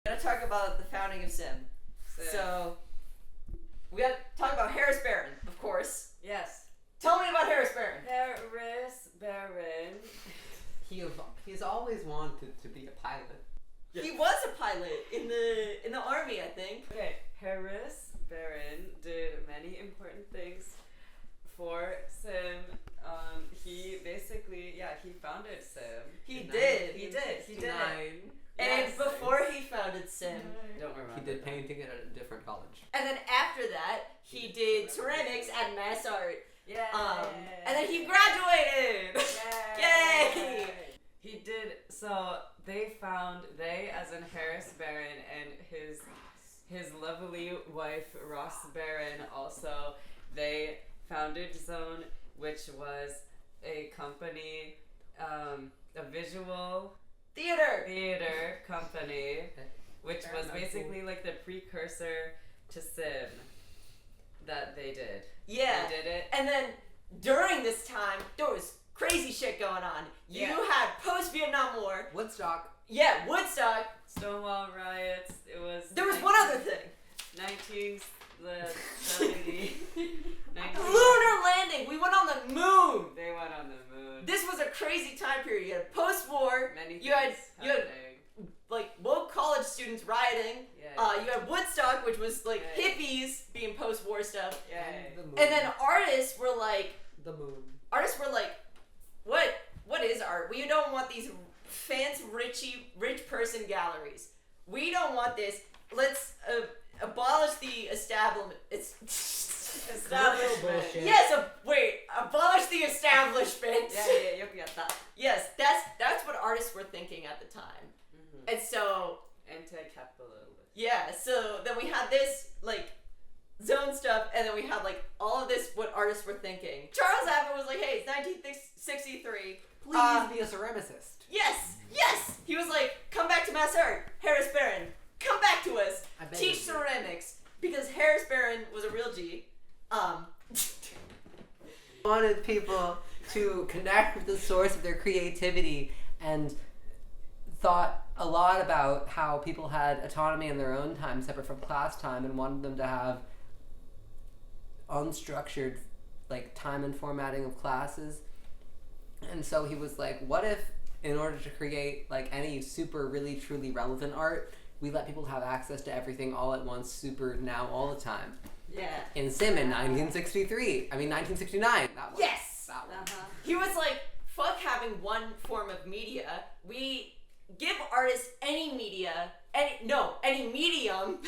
We're gonna talk about the founding of Sim. So we gotta talk about Harris Barron, of course. Yes. Tell me about Harris Barron. Harris Barron. He's always wanted to be a pilot. He was a pilot in the army, I think. Okay, Harris Barron did many important things for Sim. He basically, he founded Sim. He did. And Yes. before he founded Sim, Don't remember. He did painting at a different college. and then after that, he did ceramics at Mass Art. Yeah. And then he graduated. Yay! He did. So they as in Harris Barron and his lovely wife Ross Barron also, they founded Zone, which was a company, a visual theater company, which was basically like the precursor to Sim that they did. Yeah. They did it. And then during this time, there was crazy shit going on. You had post-Vietnam War. Woodstock. Yeah, Woodstock. Stonewall riots. It was. There was one other thing. 1970. Lunar landing. We went on the moon. They went on the moon. This was a crazy time period. You had post-war. Many You had happening. like woke college students rioting. Yeah. You had Woodstock, which was like hippies being post-war stuff. Yeah. And the moon. And then artists were like, what is art? We don't want these fancy, rich person galleries. We don't want this. Let's abolish the establishment. Establishment. Yes, abolish the establishment. You got that. Yes, that's what artists were thinking at the time. Mm-hmm. And so, Anti-capitalist. yeah, so then we had this, like, Zone stuff, and then we had, like, all of this, what artists were thinking. Charles Abbott was like, hey, it's 1963. Please be a ceramicist. Yes! He was like, come back to Mass Art. Harris Barron, come back to us. Teach ceramics. Because Harris Barron was a real G. Wanted people to connect with the source of their creativity and thought a lot about how people had autonomy in their own time separate from class time and wanted them to have unstructured like time and formatting of classes. And so he was like, what if in order to create like any super really truly relevant art, we let people have access to everything all at once, super now all the time. Yeah. In Sim in 1969. That one. Yes! That one. He was like, fuck having one form of media. We give artists any media, any medium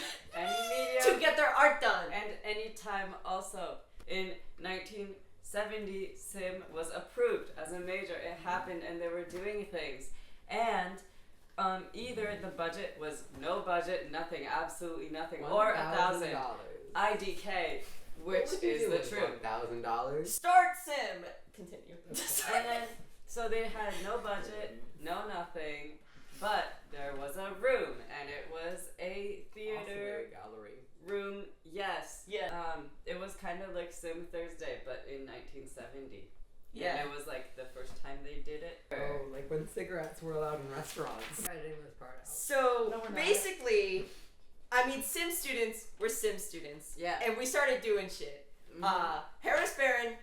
to get their art done. And anytime also. In 1970, Sim was approved as a major. It happened and they were doing things. And either the budget was no budget, nothing, absolutely nothing, or $1,000 IDK, which is the truth. $1,000. Start Sim. Continue. And then, so they had no budget, no nothing, but there was a room, and it was a theater gallery room. Yes. Yeah. It was kind of like Sim Thursday, but in 1970. Yeah. And it was like the first time they did it. Oh, like when cigarettes were allowed in restaurants. Editing this part out. So No, we're not. basically, I mean, Sim students were Sim students. Yeah. And we started doing shit. Mhm. Harris Barron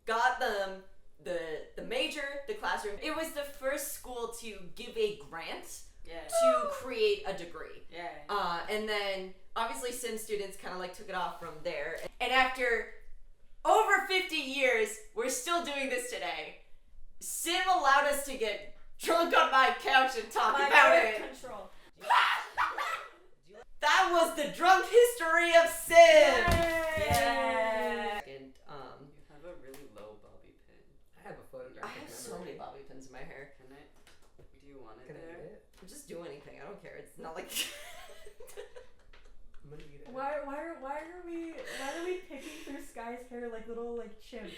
got them the major, the classroom. It was the first school to give a grant Yeah. to create a degree. Yeah. And then obviously Sim students kind of like took it off from there. And after over 50 years, we're still doing this today. Sim allowed us to get drunk on my couch and talk about it. Control. That was the drunk history of Sim. Yeah. And You have a really low bobby pin. I have a photograph. I have so many bobby pins in my hair. Can I? Do you want it Can I there? eat it? Just do anything. I don't care. It's not like. I'm gonna eat it. Why are we picking through Sky's hair like little chimps?